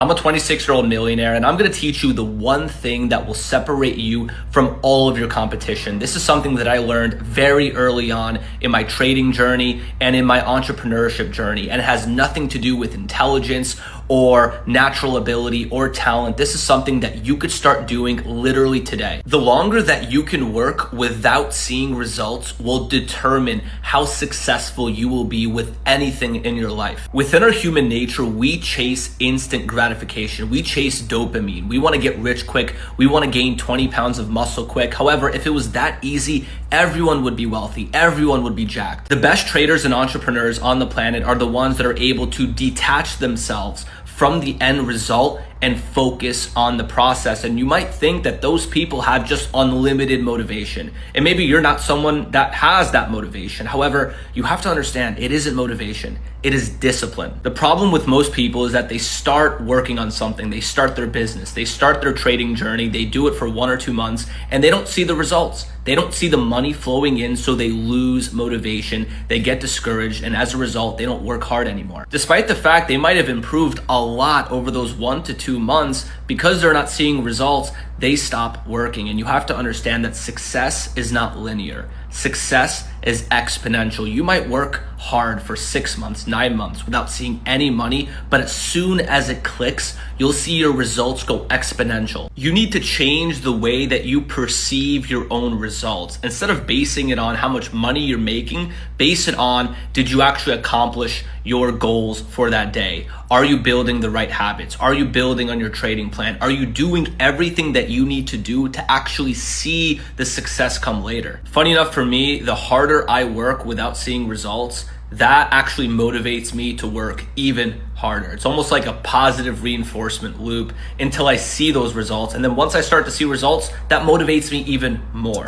I'm a 26-year-old millionaire, and I'm gonna teach you the one thing that will separate you from all of your competition. This is something that I learned very early on in my trading journey and in my entrepreneurship journey, and it has nothing to do with intelligence or natural ability or talent. This is something that you could start doing literally today. The longer that you can work without seeing results will determine how successful you will be with anything in your life. Within our human nature, we chase instant gratification. We chase dopamine. We want to get rich quick. We want to gain 20 pounds of muscle quick. However, if it was that easy, everyone would be wealthy. Everyone would be jacked. The best traders and entrepreneurs on the planet are the ones that are able to detach themselves from the end result and focus on the process. And you might think that those people have just unlimited motivation. And maybe you're not someone that has that motivation. However, you have to understand it isn't motivation. It is discipline. The problem with most people is that they start working on something. They start their business. They start their trading journey. They do it for 1 or 2 months and they don't see the results. They don't see the money flowing in, so they lose motivation. They get discouraged, and as a result, they don't work hard anymore. Despite the fact they might have improved a lot over those 1 to 2 months, because they're not seeing results, they stop working. And you have to understand that success is not linear. Success is exponential. You might work hard for 6 months, 9 months without seeing any money, but as soon as it clicks, you'll see your results go exponential. You need to change the way that you perceive your own results. Instead of basing it on how much money you're making, base it on, did you actually accomplish your goals for that day? Are you building the right habits? Are you building on your trading plan? Are you doing everything that you need to do to actually see the success come later? Funny enough for me, the harder I work without seeing results, that actually motivates me to work even harder. It's almost like a positive reinforcement loop until I see those results. And then once I start to see results, that motivates me even more.